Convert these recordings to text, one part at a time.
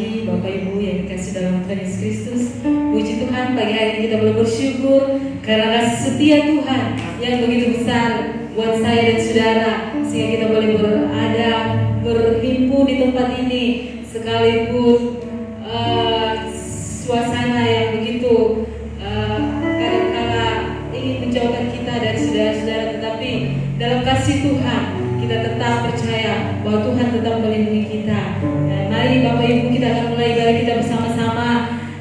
pagi Bapak Ibu yang dikasih dalam Tuhan Yesus Kristus. Puji Tuhan, pagi hari ini kita boleh bersyukur karena kasih setia Tuhan yang begitu besar buat saya dan saudara, sehingga kita boleh berada, berhimpun di tempat ini sekalipun suasana yang begitu kadang-kala ingin menjauhkan kita dari saudara-saudara, tetapi dalam kasih Tuhan kita tetap percaya bahwa Tuhan tetap melindungi kita. Dan mari Bapak Ibu, kita akan mulai ibadah kita bersama-sama.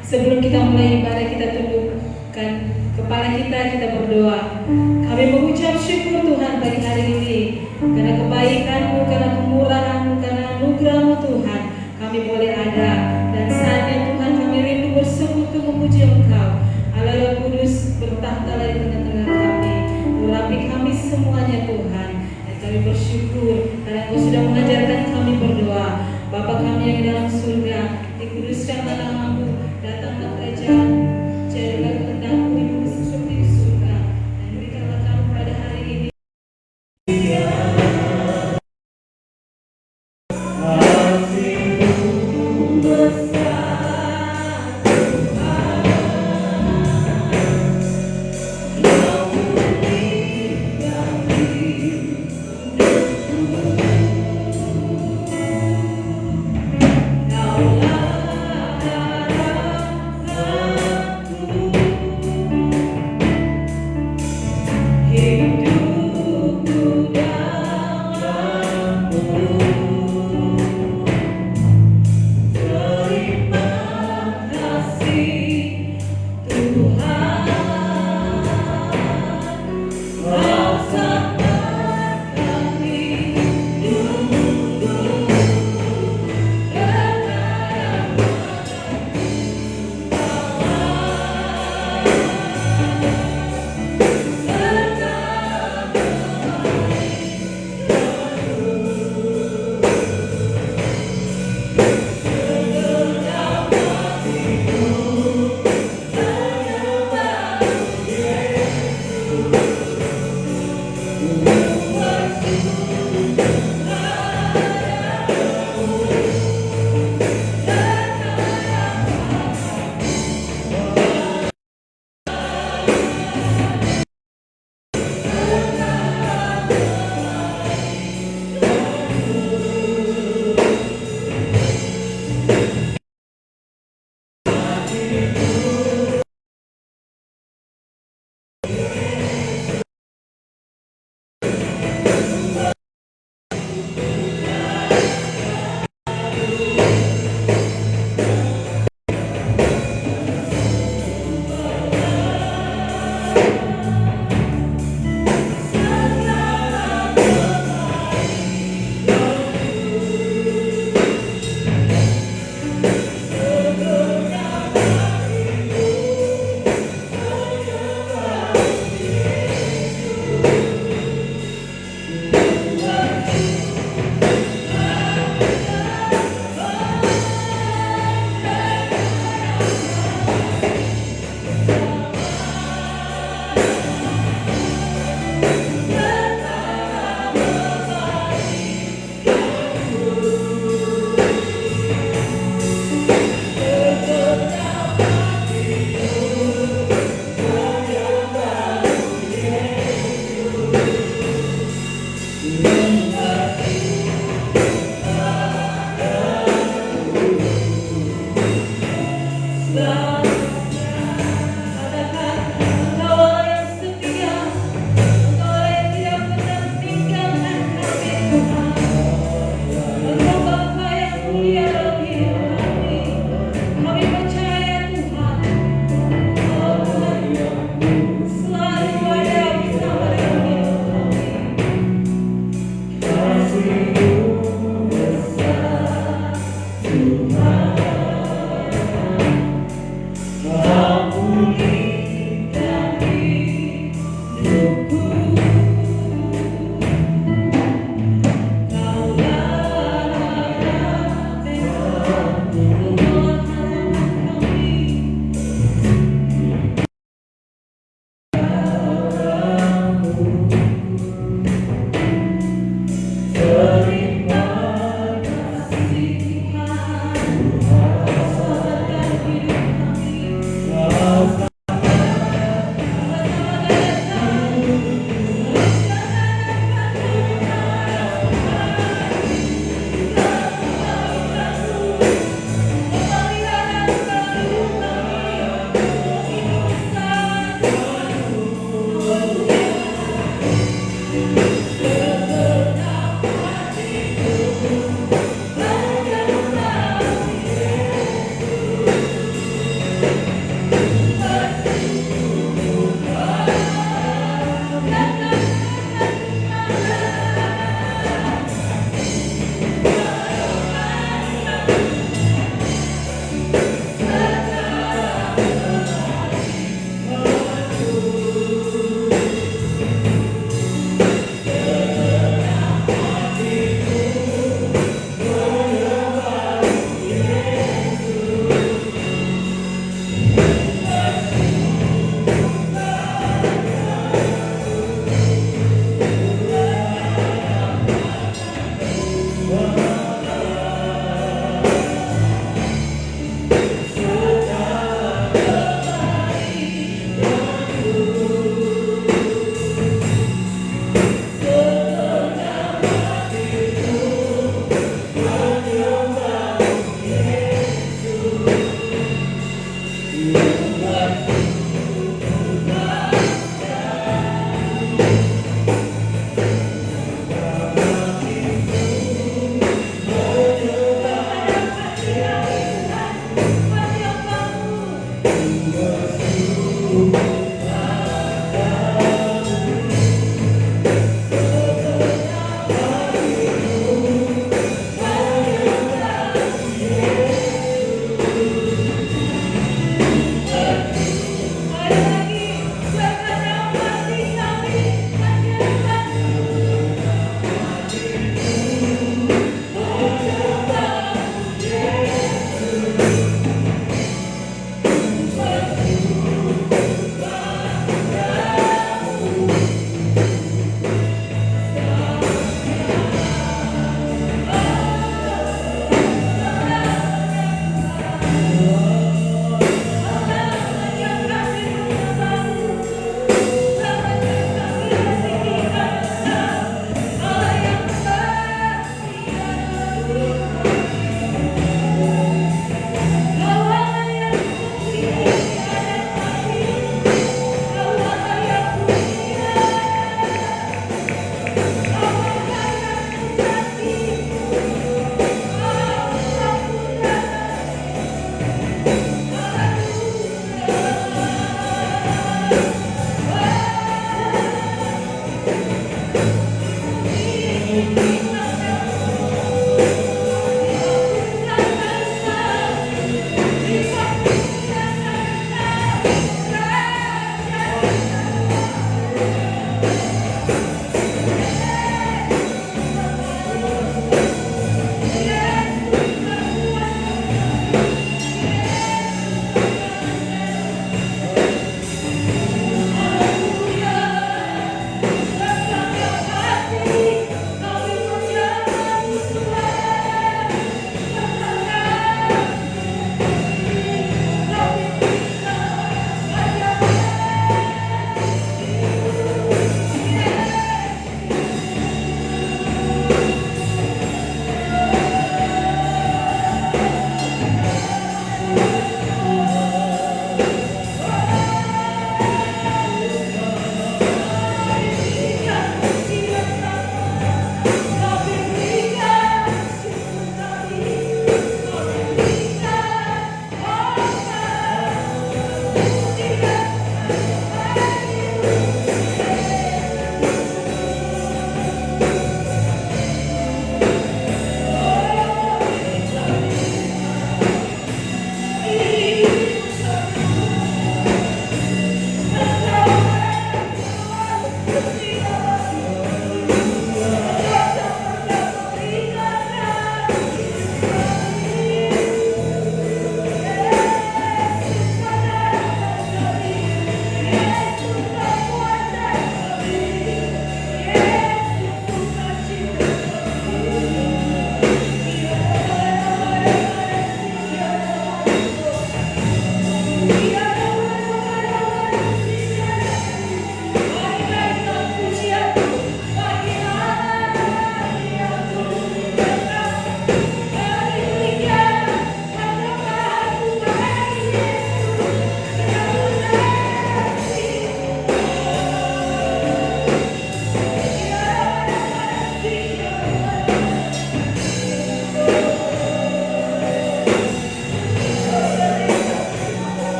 Sebelum kita mulai ibadah, kita tundukkan kepala kita berdoa. Kami mengucap syukur Tuhan pagi hari ini karena kebaikan-Mu, karena kemurahan-Mu, karena anugerah-Mu Tuhan, kami boleh ada. Dan saatnya Tuhan kami rindu bersekutu memuji Engkau. Allah Roh Kudus bertahta di tengah-tengah kami, urapi kami semuanya Tuhan. Dan kami bersyukur karena Engkau sudah mengajarkan kami berdoa. Bapa kami yang di dalam surga, dikuduskanlah nama-Mu, datanglah kerajaan, jadilah kehendak-Mu di bumi seperti di surga. Dan berikanlah kami pada hari ini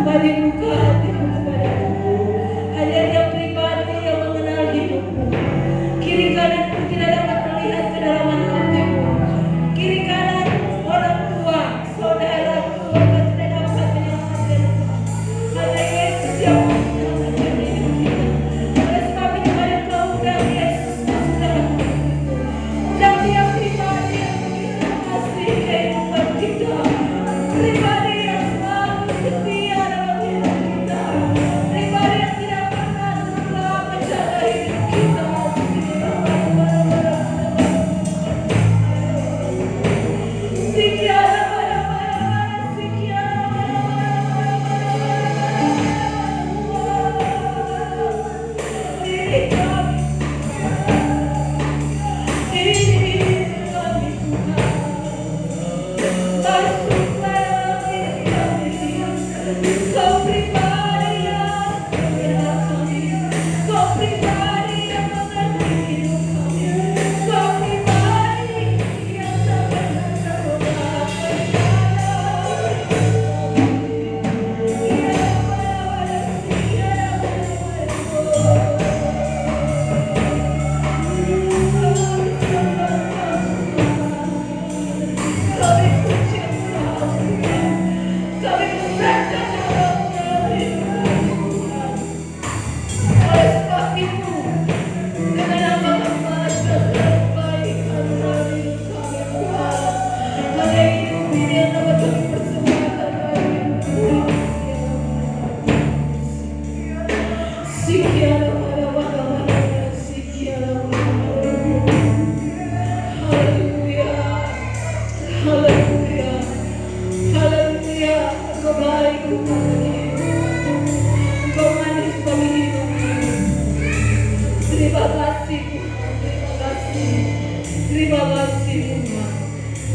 Mari buka hatimu kepadaku. Hanya Dia pribadi yang mengenal hidupmu. Kiri kanan pun tidak dapat melihat kedalaman hatimu. Kiri kanan orang tua, saudara, keluarga tidak dapat menyelamatkan engkau. Hanya Yesus yang menyelamatkan hidup kita. Oleh sebab itu mari kau undang Yesus masuk dalam hidupmu. Undang Dia pribadi yang begitu kasih kehidupan kita. Pribadi yang selalu setia dalam hidup kita. Pribadi yang tidak pernah lelah menjaga hidup kita.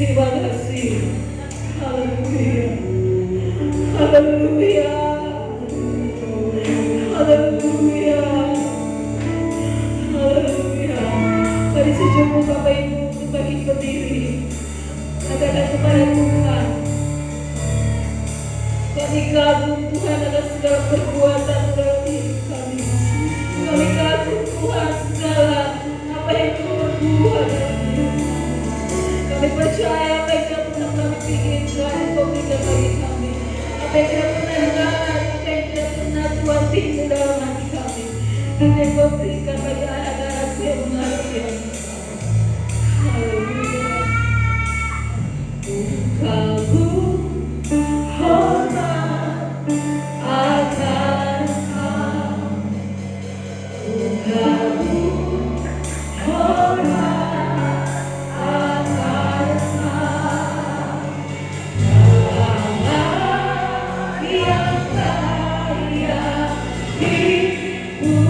Terima kasih. Haleluya. Haleluya. Haleluya. Haleluya. Mari sejumlah Bapak Ibu bagi berdiri. Katakan kepada Tuhan, kami kagum Tuhan atas segala perbuatan dalam hidup kami. Kami kagum Tuhan segala apa yang Kau berbuat dalam hidup kami. Kami percaya apa yang tidak pernah kami pikirkan Kau berikan bagi kami. Apa yang tidak pernah dengar, apa yang tidak pernah Tuhan timbul dalam hati kami. Dan yang Kau berikan bagi anak-anak yang menghargai. Haleluya. Kagum hormat akan Kau. Kagum hormat akan Kau. Allah yang kaya dipuji.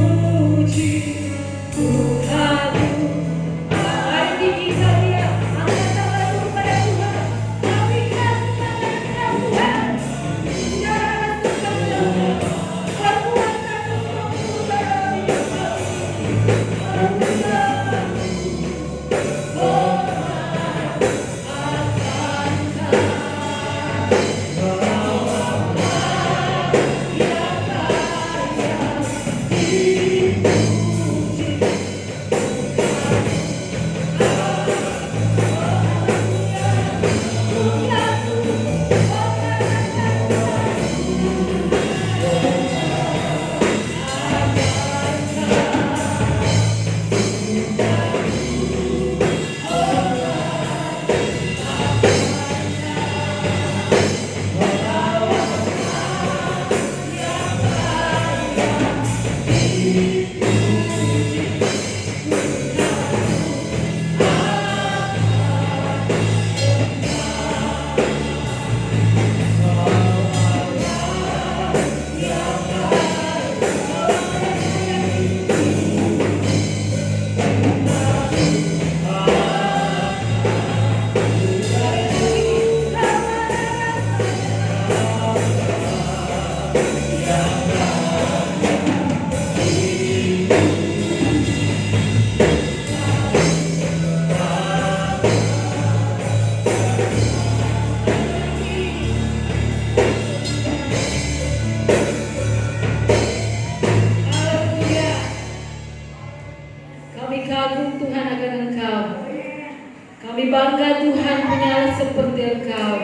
Engkau.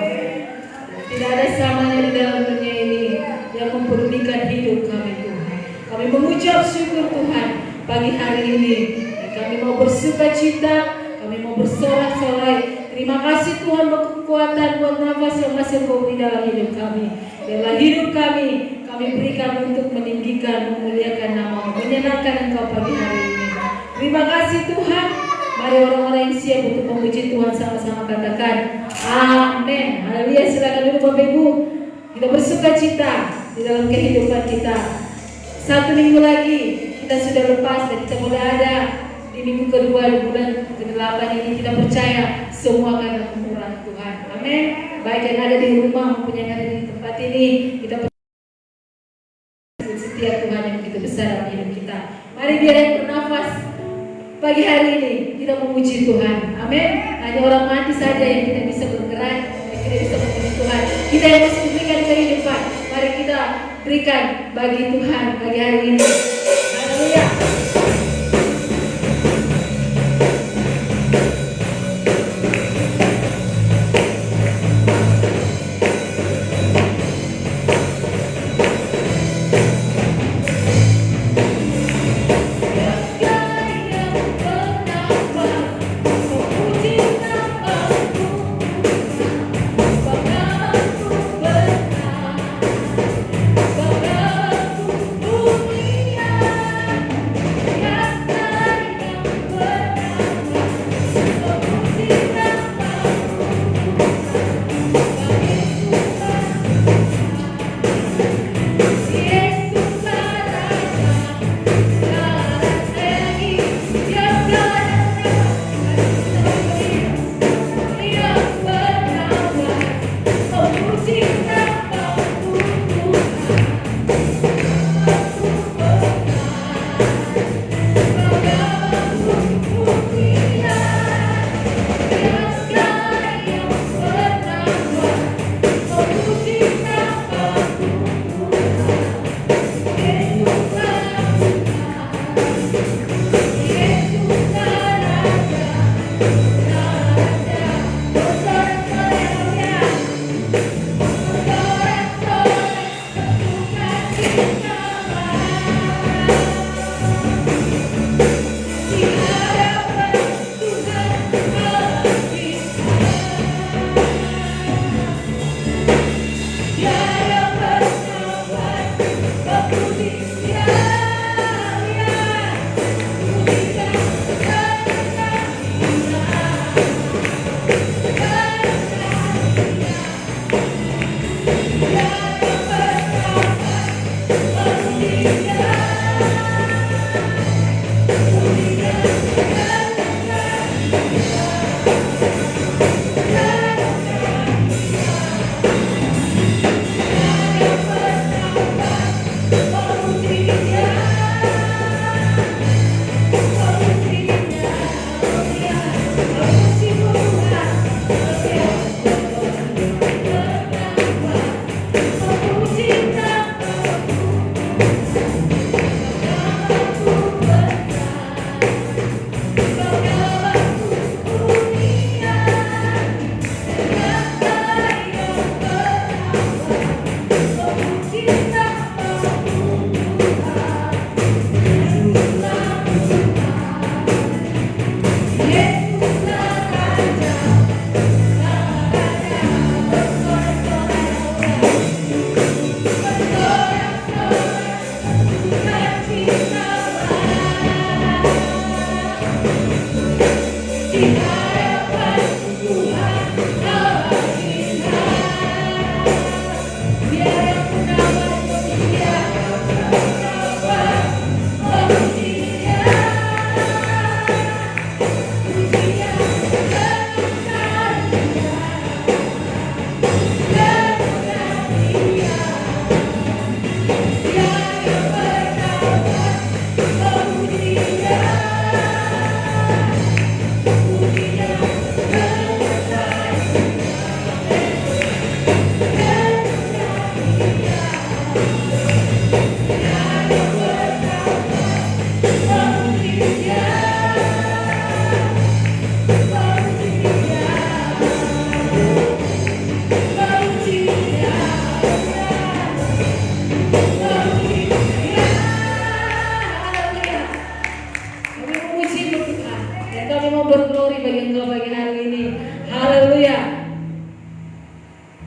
Tidak ada samanya di dalam dunia ini yang mempedulikan hidup kami Tuhan. Kami mengucap syukur Tuhan pagi hari ini. Dan kami mau bersuka cita, kami mau bersorak-sorai. Terima kasih Tuhan buat kekuatan, buat nafas yang masih Kau beri dalam hidup kami. Dalam hidup kami berikan untuk meninggikan, memuliakan nama, menyenangkan Engkau pagi hari ini. Terima kasih Tuhan. Mari orang-orang yang siap untuk memuji Tuhan sama-sama katakan amin. Haleluya. Silakan dulu Bapak Ibu. Kita bersuka cita di dalam kehidupan kita. 1 minggu lagi kita sudah lepas dan kita mulai ada di minggu kedua di bulan ke-8 ini. Kita percaya semua karena kemurahan Tuhan. Amin. Baik yang ada di rumah maupun yang ada di tempat ini, kita setia Tuhan yang begitu besar dalam hidup kita. Mari biar yang bernafas pagi hari ini kita memuji Tuhan. Amin. Hanya orang mati saja yang tidak bisa bergerak, yang tidak bisa memuji Tuhan. Kita yang masih diberikan kehidupan, mari kita berikan bagi Tuhan pagi hari ini. Haleluya. Dunia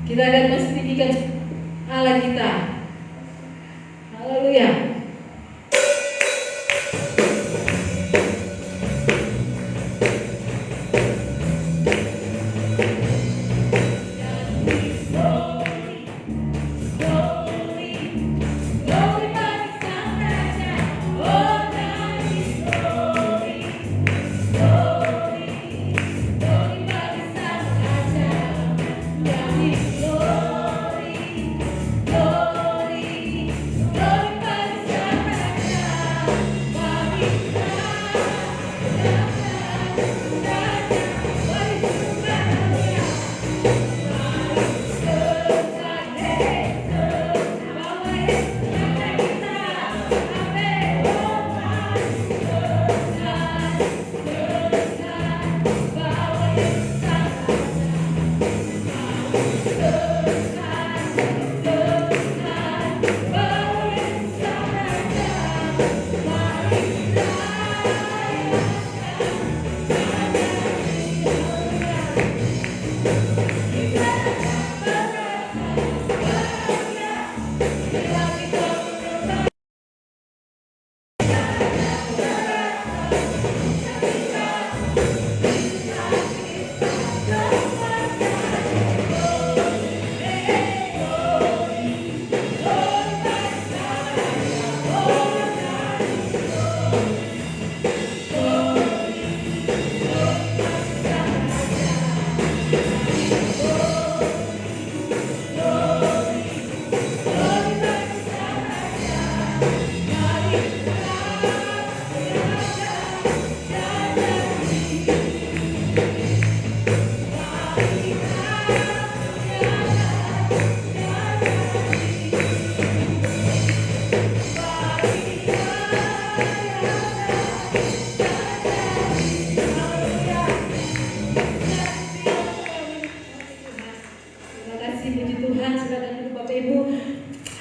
Kita akan meninggikan Allah kita. Haleluya.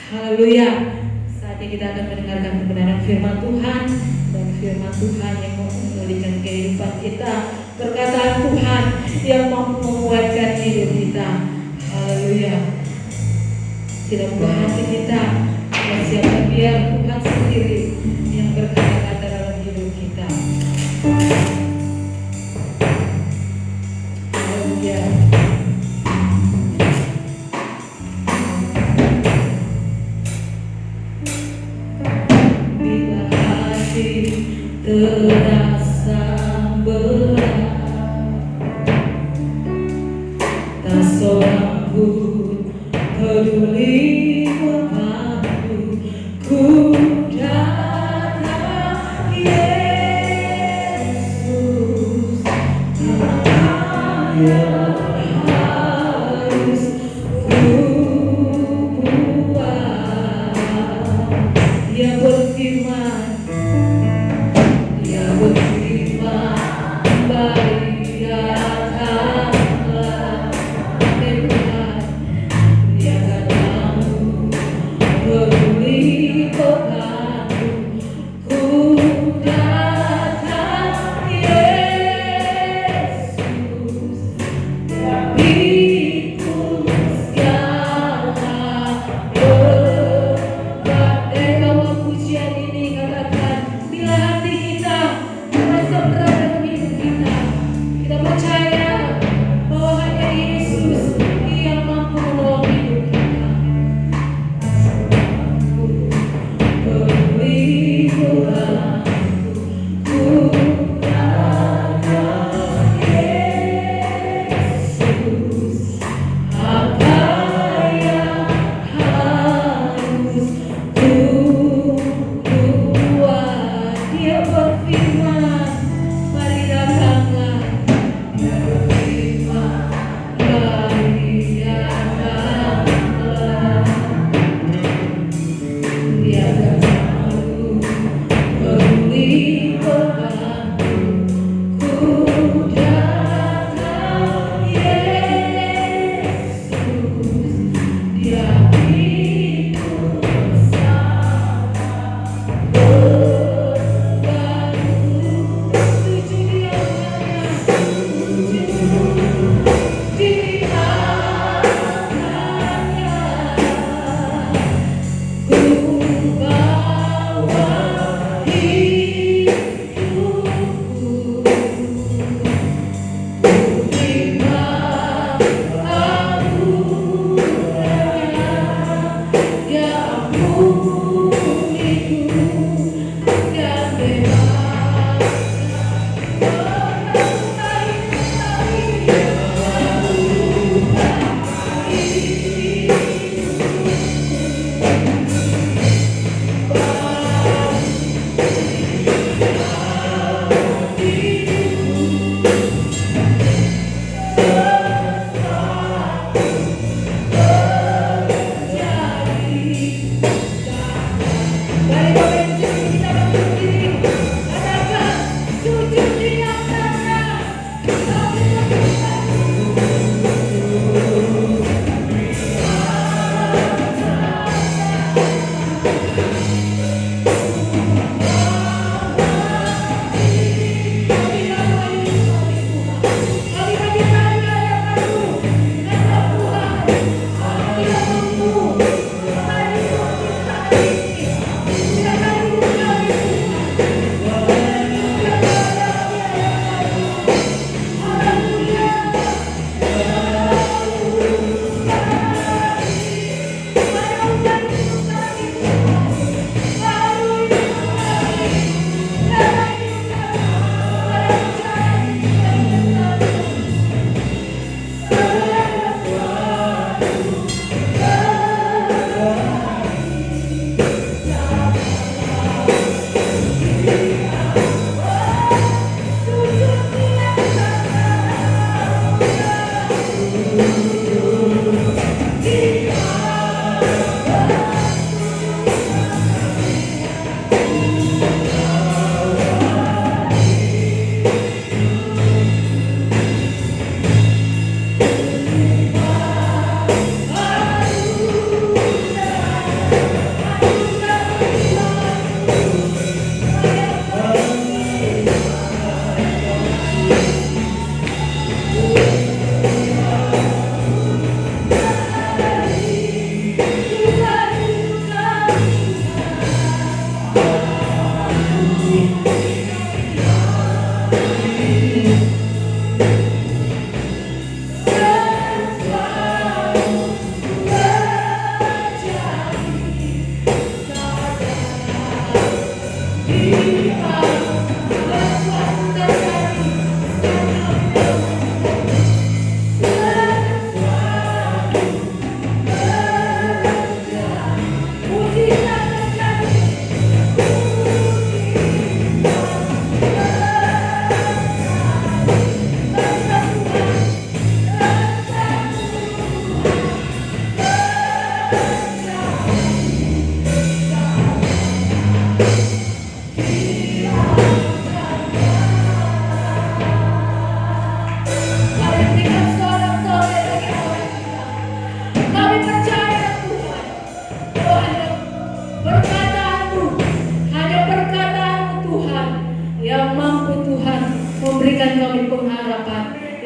Haleluya. Saatnya kita akan mendengarkan kebenaran firman Tuhan, dan firman Tuhan yang mau memulihkan kehidupan kita, perkataan Tuhan yang mau menguatkan hidup kita. Haleluya. Tidak buka hati kita, siapa biar Tuhan sendiri yang berkata-kata dalam hidup kita. Haleluya. Terasa berat, tak seorang pun peduli padaku. Ku datang Yesus, apa yang harus ku buat? Dia berfirman, datanglah, Tuhan, dia datang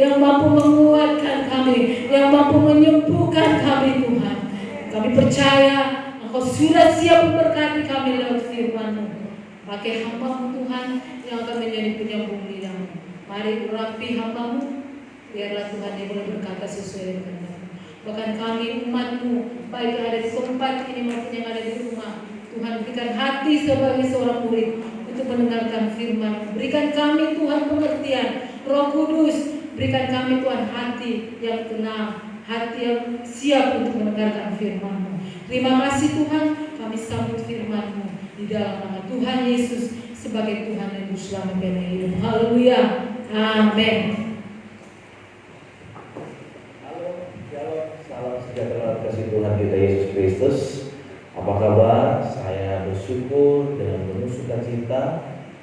yang mampu menguatkan kami, yang mampu menyembuhkan kami Tuhan. Kami percaya Engkau sudah siap memberkati kami lewat firman-Mu. Pakai hamba-Mu Tuhan yang akan menjadi penyambung lidah-Mu. Mari urapi hamba-Mu, biarlah Tuhan yang boleh berkata sesuai dengan kehendak-Mu. Bahkan kami umat-Mu, baik yang ada di tempat ini maupun yang ada di rumah, Tuhan berikan hati sebagai seorang murid untuk mendengarkan firman. Berikan kami Tuhan pengertian. Roh Kudus, berikan kami Tuhan hati yang tenang, hati yang siap untuk mendengarkan firman-Mu. Terima kasih Tuhan, kami sambut firman-Mu di dalam nama Tuhan Yesus sebagai Tuhan dan Juru Selamat kami hidup. Haleluya. Amin. Halo, salam sejahtera kasih Tuhan kita Yesus Kristus. Apa kabar? Saya bersyukur dengan penuh sukacita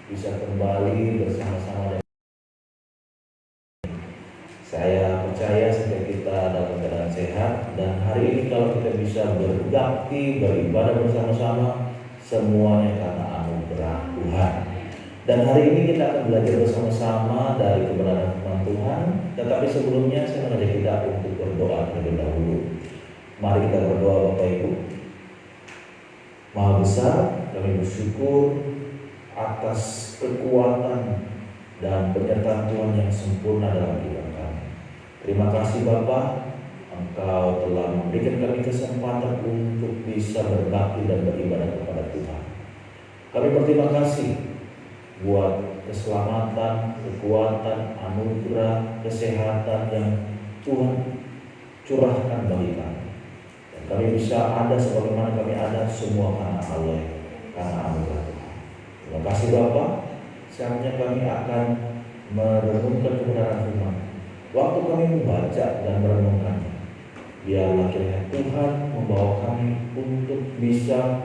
bisa kembali bersama-sama dengan saya percaya setiap kita dalam keadaan sehat, dan hari ini kalau kita bisa berbakti, beribadah bersama-sama, semuanya karena anugerah Tuhan. Dan hari ini kita akan belajar bersama-sama dari kebenaran firman Tuhan. Tetapi sebelumnya saya mengajak kita untuk berdoa terlebih dahulu. Mari kita berdoa Bapak Ibu. Maha besar, kami bersyukur atas kekuatan dan penyertaan Tuhan yang sempurna dalam kehidupan kami. Terima kasih Bapa, Engkau telah memberikan kami kesempatan untuk bisa berbakti dan beribadah kepada Tuhan. Kami berterima kasih buat keselamatan, kekuatan, anugerah, kesehatan yang Tuhan curahkan bagi kami. Dan kami bisa ada sebagaimana kami ada semua karena Allah, karena anugerah Tuhan. Terima kasih Bapa. Saatnya kami akan merenungkan kebenaran firman. Waktu kami membaca dan merenungkannya, biarlah kiranya Tuhan membawa kami untuk bisa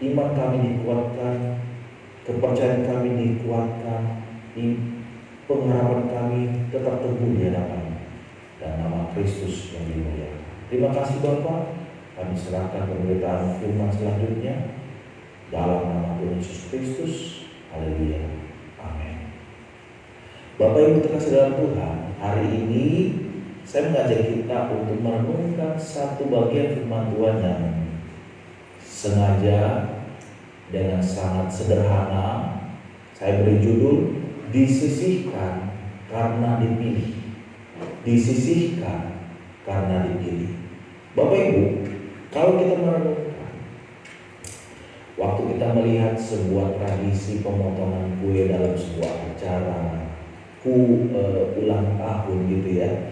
iman kami dikuatkan, kepercayaan kami dikuatkan, pengharapan kami tetap teguh di hadapan dan nama Kristus yang dimuliakan. Terima kasih Bapa. Kami serahkan pemberitaan firman selanjutnya dalam nama Tuhan Yesus Kristus. Haleluya. Amin. Bapak Ibu terkasih dalam Tuhan, hari ini saya mengajak kita untuk merenungkan satu bagian firman Tuhan yang sengaja dengan sangat sederhana saya beri judul disisihkan karena dipilih. Disisihkan karena dipilih. Bapak Ibu, kalau kita merenungkan, waktu kita melihat sebuah tradisi pemotongan kue dalam sebuah acara ulang tahun gitu ya,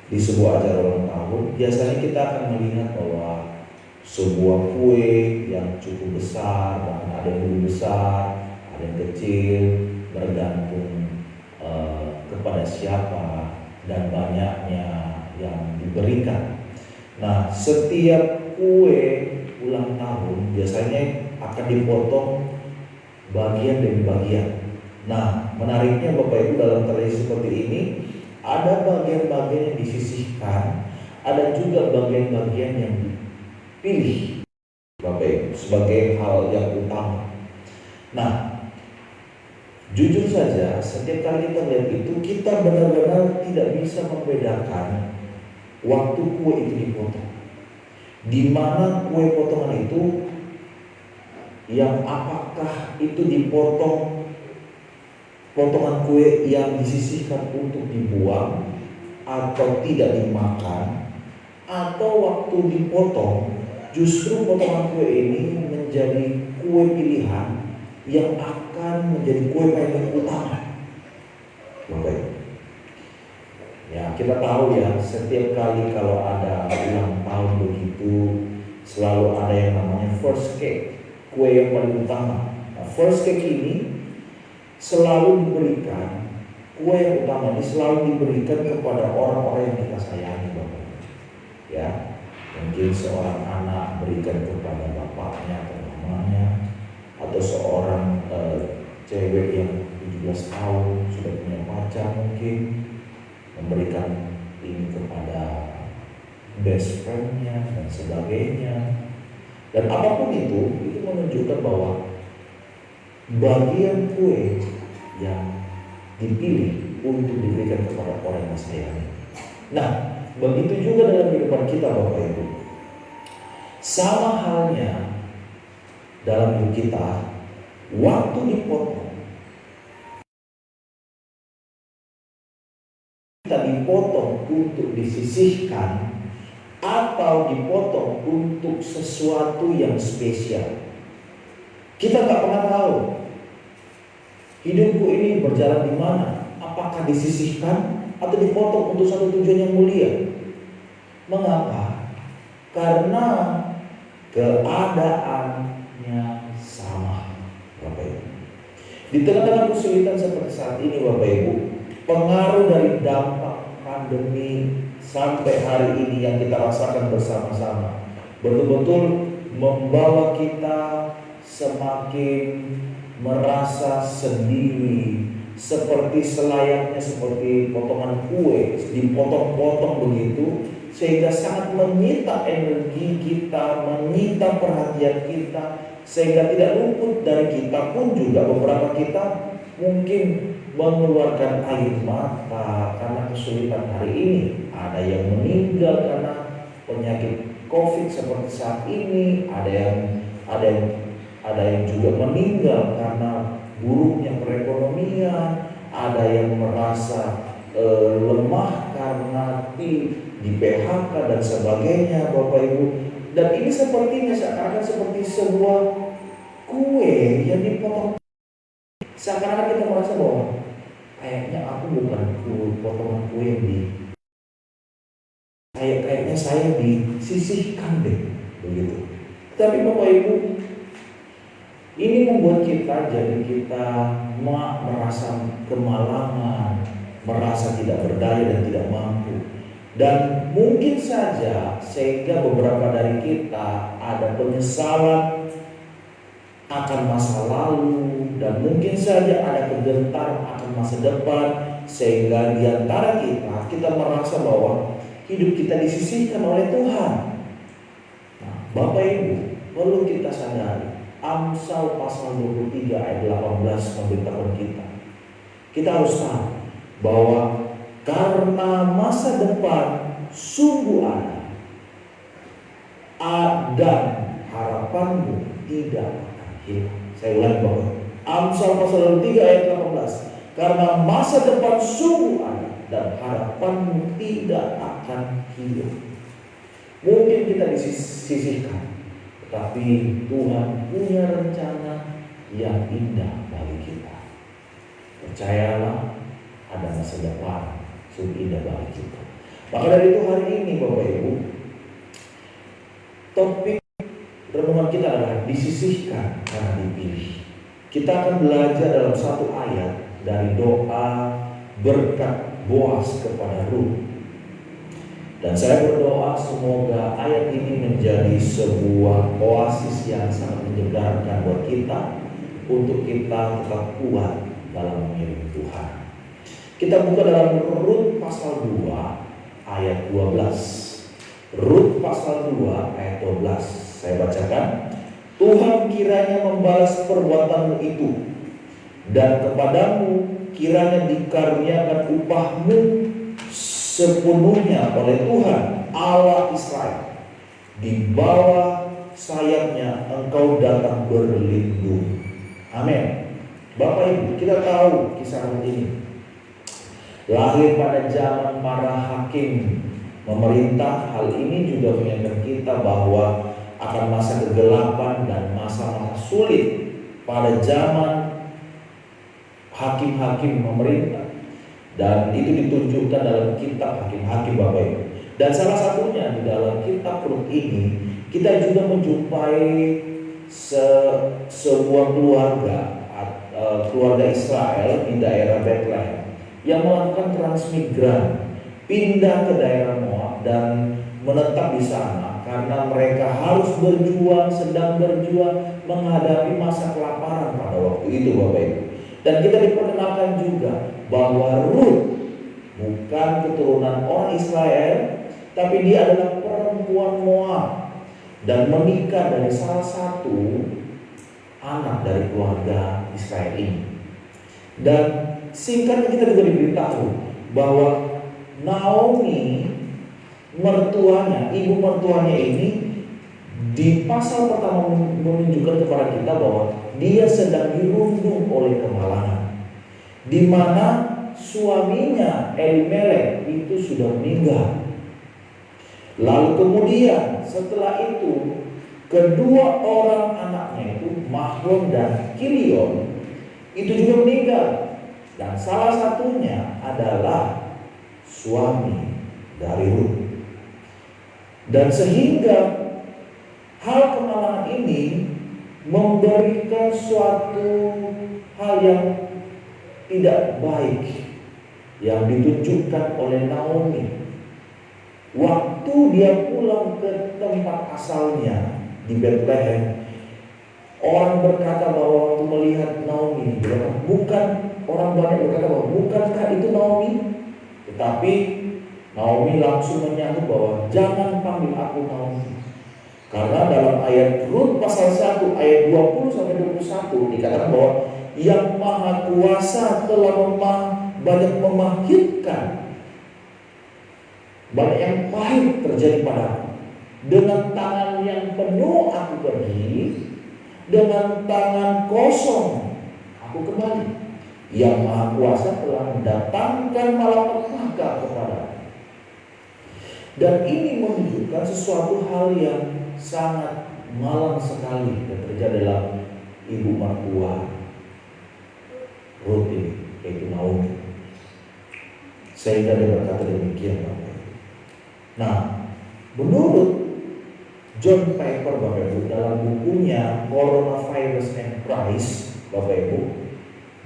di sebuah acara ulang tahun, biasanya kita akan melihat bahwa sebuah kue yang cukup besar, bahkan ada yang lebih besar, ada yang kecil, bergantung kepada siapa dan banyaknya yang diberikan. Nah, setiap kue ulang tahun biasanya akan dipotong bagian demi bagian. Nah, menariknya Bapak Ibu, dalam tradisi seperti ini ada bagian-bagian yang disisihkan, ada juga bagian-bagian yang dipilih Bapak Ibu sebagai hal yang utama. Nah, jujur saja setiap kali kita lihat itu, kita benar-benar tidak bisa membedakan waktu kue itu dipotong, di mana kue potongan itu yang apakah itu dipotong potongan kue yang disisihkan untuk dibuang atau tidak dimakan, atau waktu dipotong justru potongan kue ini menjadi kue pilihan yang akan menjadi kue paling utama. Baik. Ya, kita tahu ya, setiap kali kalau ada ulang tahun begitu selalu ada yang namanya first cake, kue yang paling utama. Nah, first cake ini selalu diberikan, kue yang utama ini selalu diberikan kepada orang-orang yang kita sayangi, Bapak. Ya, mungkin seorang anak berikan kepada bapaknya atau mamanya, atau seorang cewek yang 17 tahun sudah punya pacar mungkin memberikan ini kepada best friend-nya dan sebagainya. Dan apapun itu menunjukkan bahwa bagian kue yang dipilih untuk diberikan kepada orang yang sayangi. Nah, begitu juga dalam kehidupan kita Bapak Ibu. Sama halnya dalam hidup kita, waktu dipotong, kita dipotong untuk disisihkan atau dipotong untuk sesuatu yang spesial. Kita nggak pernah tahu hidupku ini berjalan di mana, apakah disisihkan atau dipotong untuk satu tujuan yang mulia. Mengapa? Karena keadaannya sama, Bapak Ibu. Di tengah-tengah kesulitan seperti saat ini Bapak Ibu, pengaruh dari dampak pandemi sampai hari ini yang kita rasakan bersama-sama betul-betul membawa kita semakin merasa sendiri, seperti selayaknya seperti potongan kue dipotong-potong begitu, sehingga sangat menyita energi kita, menyita perhatian kita, sehingga tidak luput dari kita pun juga beberapa kita mungkin mengeluarkan air mata karena kesulitan hari ini. Ada yang meninggal karena penyakit COVID seperti saat ini, ada yang juga meninggal karena buruknya perekonomian, ada yang merasa lemah karena di PHK dan sebagainya Bapak Ibu. Dan ini sepertinya seakan-akan seperti sebuah kue yang dipotong. Seakan-akan kita merasa bahwa kayaknya aku bukan potongan kue yang kayaknya saya disisihkan deh begitu. Tapi Bapak Ibu, ini membuat jadi kita merasa kemalangan, merasa tidak berdaya dan tidak mampu. Dan mungkin saja sehingga beberapa dari kita ada penyesalan akan masa lalu, dan mungkin saja ada kegentar akan masa depan, sehingga di antara kita merasa bahwa hidup kita disisihkan oleh Tuhan. Nah, Bapak Ibu, perlu kita sadari, Amsal pasal 23 ayat 18 memberitahukan kita harus tahu bahwa karena masa depan sungguh ada dan harapanmu tidak akan hilang. Saya ulangi Bapak, Amsal pasal 23 ayat 18, karena masa depan sungguh ada dan harapanmu tidak akan hilang. Mungkin kita disisihkan, tetapi Tuhan punya rencana yang indah bagi kita. Percayalah, ada masa depan sungguh indah bagi kita. Maka dari itu hari ini Bapak Ibu, topik renungan kita adalah disisihkan karena dipilih. Kita akan belajar dalam satu ayat dari doa berkat Boas kepada Ruth. Dan saya berdoa semoga ayat ini menjadi sebuah oasis yang sangat menyegarkan buat kita, untuk kita tetap kuat dalam memilih Tuhan. Kita buka dalam Rut pasal 2 ayat 12. Rut pasal 2 ayat 12. Saya bacakan. Tuhan kiranya membalas perbuatanmu itu, dan kepadamu kiranya dikaruniakan upahmu sepenuhnya oleh Tuhan Allah Israel. Di bawah sayapnya engkau datang berlindung. Amin. Bapak Ibu, kita tahu kisah Rut ini lahir pada zaman para hakim memerintah. Hal ini juga mengingatkan kita bahwa akan masa kegelapan dan masa-masa sulit pada zaman hakim-hakim memerintah. Dan itu ditunjukkan dalam kitab Hakim-Hakim Bapak Ibu. Dan salah satunya di dalam kitab Rut ini, kita juga menjumpai sebuah keluarga Israel di daerah Bethlehem yang melakukan transmigran, pindah ke daerah Moab dan menetap di sana karena mereka harus sedang berjuang menghadapi masa kelaparan pada waktu itu Bapak Ibu. Dan kita diperkenalkan juga bahwa Rut bukan keturunan orang Israel, tapi dia adalah perempuan Moab dan menikah dari salah satu anak dari keluarga Israel ini. Dan singkatnya kita juga diberitahu bahwa Naomi mertuanya, ibu mertuanya ini di pasal pertama menunjukkan kepada kita bahwa dia sedang dirundung oleh kemalangan, di mana suaminya Elimelek itu sudah meninggal. Lalu kemudian setelah itu kedua orang anaknya itu Mahlon dan Kilion itu juga meninggal, dan salah satunya adalah suami dari Rut. Dan sehingga hal kemalangan ini memberikan suatu hal yang tidak baik yang ditunjukkan oleh Naomi. Waktu dia pulang ke tempat asalnya di Bethlehem, orang berkata bahwa waktu melihat Naomi, bukan, orang banyak berkata bahwa bukankah itu Naomi? Tetapi Naomi langsung menyahut bahwa jangan panggil aku Naomi. Karena dalam ayat Rut pasal 1 ayat 20-21 dikatakan bahwa yang Maha Kuasa telah banyak memahitkan, banyak yang pahit terjadi padaku. Dengan tangan yang penuh aku pergi, dengan tangan kosong aku kembali. Yang Maha Kuasa telah mendatangkan malapetaka kepadaku. Dan ini menunjukkan sesuatu hal yang sangat malang sekali yang terjadi dalam ibu mertua Rut ini, yaitu Naomi. Sehingga dia berkata demikian, Bapak. Nah, menurut John Piper, Bapak Ibu, dalam bukunya Coronavirus and Christ, Bapak Ibu,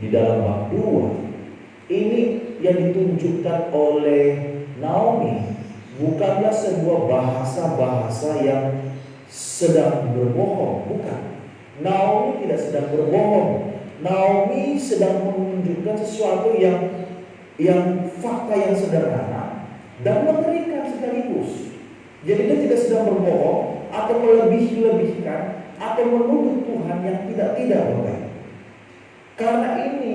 di dalam bab 2, ini yang ditunjukkan oleh Naomi bukanlah sebuah bahasa-bahasa yang sedang berbohong, bukan. Naomi tidak sedang berbohong. Naomi sedang menunjukkan sesuatu yang fakta yang sederhana dan mengerikan sekaligus. Jadi dia tidak sedang berbohong atau melebih-lebihkan atau menuduh Tuhan yang tidak-tidak, Bapak. Karena ini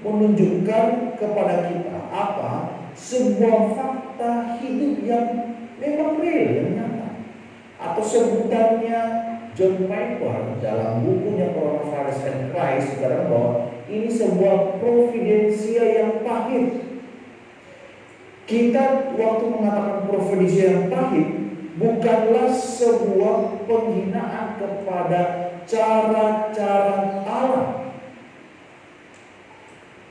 menunjukkan kepada kita apa? Sebuah fakta hidup yang memang real, yang nyata. Atau sebutannya John Piper dalam bukunya Coronavirus and Christ sekarang bahwa ini sebuah providensia yang pahit. Kita waktu mengatakan providensia yang pahit bukanlah sebuah penghinaan kepada cara-cara Allah,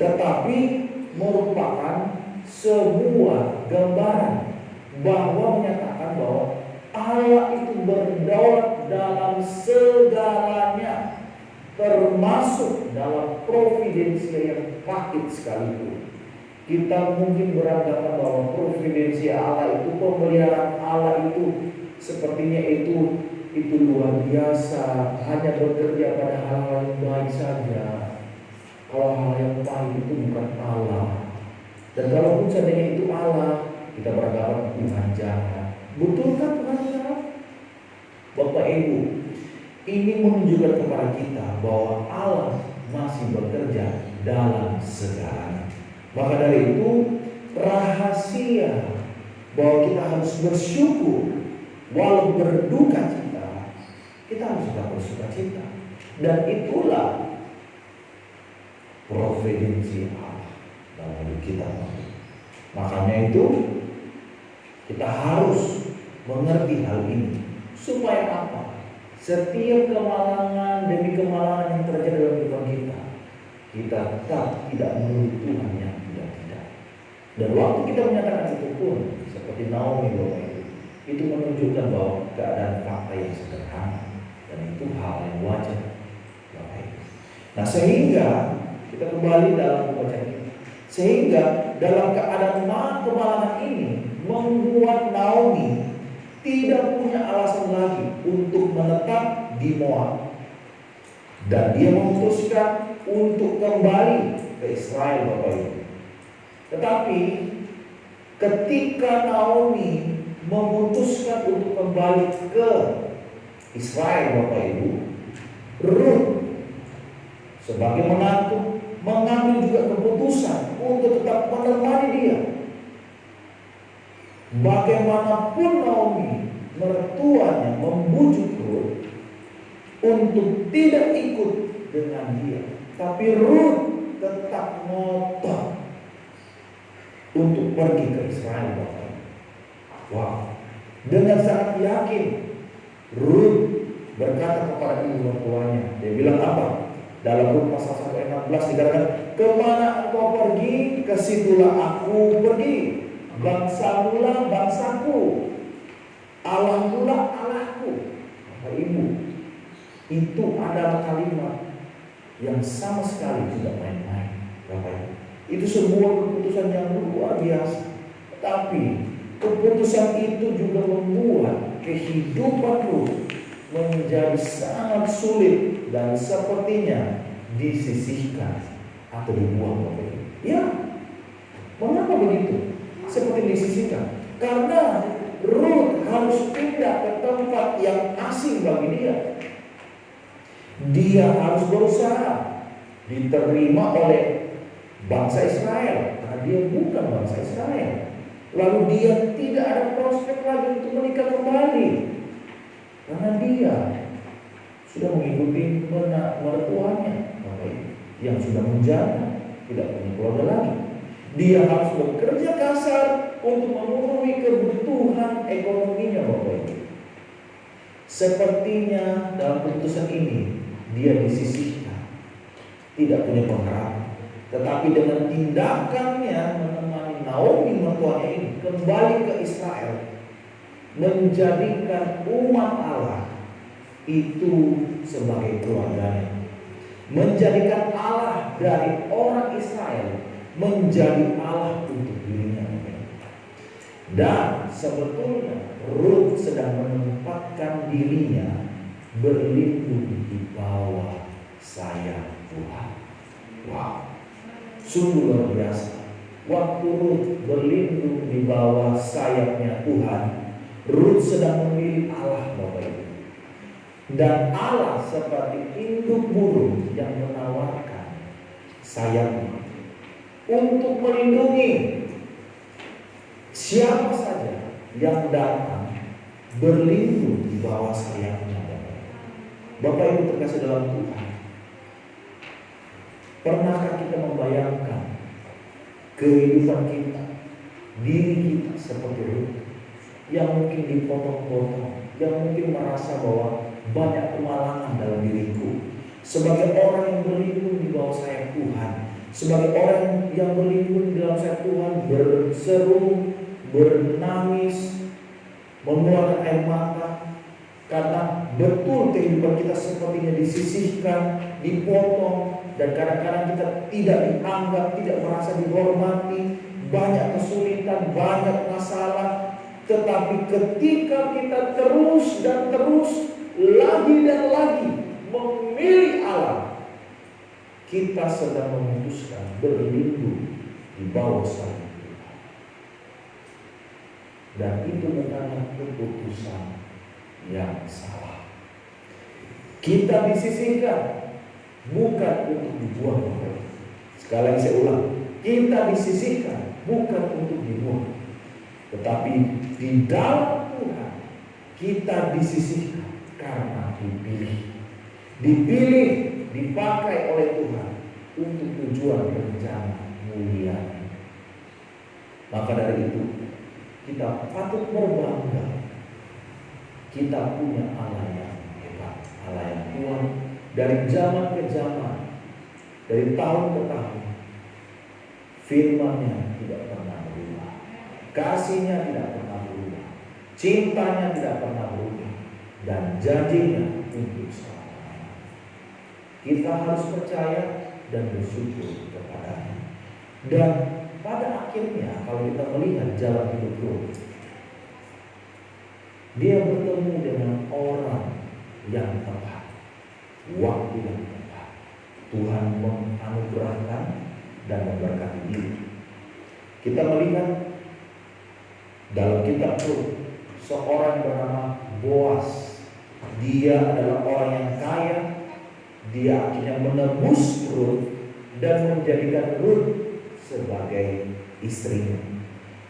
tetapi merupakan sebuah gambaran bahwa menyatakan bahwa Allah itu berdaulat dalam segalanya, termasuk dalam providensia yang pahit sekalipun. Kita mungkin beranggapan bahwa providensia Allah itu, pemeliharaan Allah itu sepertinya itu luar biasa, hanya bekerja pada hal-hal yang baik saja. Kalau hal yang pahit itu bukan Allah. Dan kalaupun seandainya itu Allah, kita beranggapan Tuhan jahat. Betulkah Tuhan jahat? Bapak Ibu, ini menunjukkan kepada kita bahwa Allah masih bekerja dalam segalanya. Maka dari itu rahasia bahwa kita harus bersyukur walau berduka cita, kita harus tetap bersuka cita. Dan itulah providensi Allah dalam hidup kita. Makanya itu kita harus mengerti hal ini. Supaya apa? Setiap kemalangan demi kemalangan yang terjadi dalam kehidupan kita tetap tidak menuduh Tuhan yang tidak. Dan waktu kita menyatakan itu pun seperti Naomi Bapak itu menunjukkan bahwa keadaan fakta yang sederhana dan itu hal yang wajar Bapak. Nah sehingga kita kembali dalam pembacaan kita. Sehingga dalam keadaan kemalangan ini membuat Naomi tidak punya alasan lagi untuk menetap di Moab. Dan dia memutuskan untuk kembali ke Israel, Bapak Ibu. Tetapi ketika Naomi memutuskan untuk kembali ke Israel, Bapak Ibu, Rut sebagai menantu mengambil juga keputusan untuk tetap menemani dia. Bagaimanapun Naomi, mertuanya membujuk Ruth untuk tidak ikut dengan dia, tapi Ruth tetap ngotot untuk pergi ke Israel. Bapak. Wow. Dengan sangat yakin Ruth berkata kepada ibu mertuanya, dia bilang apa? Dalam Rut pasal 1 ayat 16 dikatakan, kemana engkau pergi, ke situlah aku pergi. Bangsamulah bangsaku, Allahmulah Allahku. Bapak Ibu, itu adalah kalimat yang sama sekali tidak main-main. Bapak Ibu, itu sebuah keputusan yang luar biasa. Tapi keputusan itu juga membuat kehidupan Rut menjadi sangat sulit dan sepertinya disisihkan atau dibuang. Ya, mengapa begitu? Seperti disisihkan karena Ruth harus pindah ke tempat yang asing bagi dia. Dia harus berusaha diterima oleh bangsa Israel karena dia bukan bangsa Israel. Lalu dia tidak ada prospek lagi untuk menikah kembali karena dia sudah mengikuti mertuanya yang sudah menjanda, tidak punya keluarga lagi. Dia harus bekerja kasar untuk memenuhi kebutuhan ekonominya, Bapak Ibu. Sepertinya dalam keputusan ini dia disisihkan, tidak punya pengharapan. Tetapi dengan tindakannya menemani Naomi mertuanya ini kembali ke Israel, menjadikan umat Allah itu sebagai keluarganya, menjadikan Allah dari orang Israel menjadi Allah untuk dirinya. Dan sebetulnya Ruth sedang menempatkan dirinya berlindung di bawah sayap Tuhan. Wow, sungguh luar biasa. Waktu Ruth berlindung di bawah sayapnya Tuhan, Ruth sedang memilih Allah, Bapak Ibu. Dan Allah seperti induk burung yang menawarkan sayapnya untuk melindungi siapa saja yang datang berlindung di bawah sayapnya. Bapak Ibu terkasih dalam Tuhan, pernahkah kita membayangkan kehidupan kita, diri kita seperti Ruth yang mungkin dipotong-potong, yang mungkin merasa bahwa banyak kemalangan dalam diriku, sebagai orang yang berlindung di bawah sayap Tuhan, sebagai orang yang berlindung di dalam sayap Tuhan, berseru, bernangis, mengeluarkan air mata, karena betul kehidupan kita sepertinya disisihkan, dipotong, dan kadang-kadang kita tidak dianggap, tidak merasa dihormati, banyak kesulitan, banyak masalah. Tetapi ketika kita terus dan terus, lagi dan lagi memilih Allah, kita sedang memutuskan berlindung di bawah sayap Tuhan. Dan itu bukanlah keputusan yang salah. Kita disisihkan bukan untuk dibuang. Sekali lagi saya ulang, kita disisihkan bukan untuk dibuang, tetapi di dalam Tuhan kita disisihkan karena dipilih, dipakai oleh Tuhan untuk tujuan rencana mulia. Maka dari itu kita patut berbangga. Kita punya Allah yang hebat, Allah yang kuat. Dari zaman ke zaman, dari tahun ke tahun, firman-Nya tidak pernah berubah, kasih-Nya tidak pernah berubah, cintanya tidak pernah berubah, dan janji-Nya untuk selamanya. Kita harus percaya dan bersyukur kepada-Nya. Dan pada akhirnya, kalau kita melihat jalan hidup Ruth, dia bertemu dengan orang yang tepat, waktu yang tepat. Tuhan menganugerahkan dan memberkati dia. Kita melihat dalam kitab Rut, seorang bernama Boaz. Dia adalah orang yang kaya. Dia akhirnya menebus Rut dan menjadikan Rut sebagai istrinya.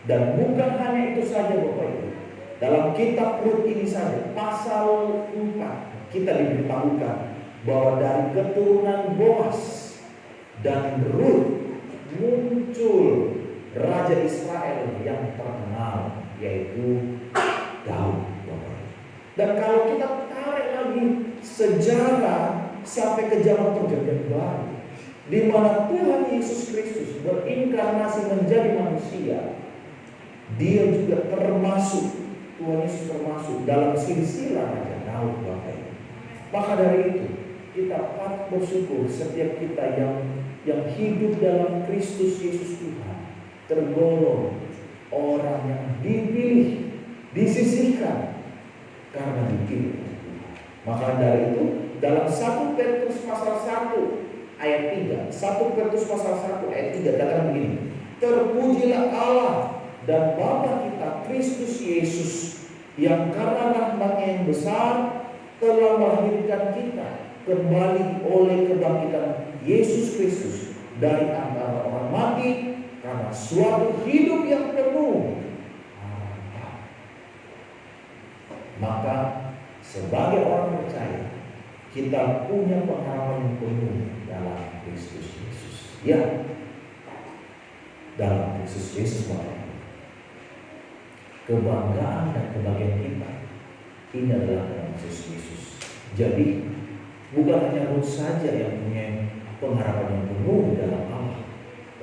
Dan bukan hanya itu saja Bapak Ibu. Dalam kitab Rut ini saja, pasal 4, kita diberitahukan bahwa dari keturunan Boas dan Rut muncul Raja Israel yang terkenal, yaitu Daud. Dan kalau kita tarik lagi sejarah sampai ke zaman perjanjian baru, di mana Tuhan Yesus Kristus berinkarnasi menjadi manusia, dia juga termasuk, Tuhan Yesus termasuk dalam silsilah Raja Daud, Bapak Ibu. Maka dari itu kita patut bersyukur setiap kita yang hidup dalam Kristus Yesus Tuhan, tergolong orang yang dipilih, disisihkan karena dipilih. Maka dari itu dalam 1 Petrus pasal 1 ayat 3, 1 Petrus pasal 1 ayat 3 katakan begini: terpujilah Allah dan Bapa kita Kristus Yesus, yang karena rahmat-Nya yang besar telah melahirkan kita kembali oleh kebangkitan Yesus Kristus dari antara orang mati, karena suatu hidup yang penuh harapan. Maka sebagai orang percaya, kita punya pengharapan yang penuh dalam Kristus Yesus. Ya, dalam Kristus Yesus, kebanggaan dan kebahagiaan kita ini adalah dalam Kristus Yesus. Jadi bukan hanya Rut saja yang punya pengharapan yang penuh dalam Allah,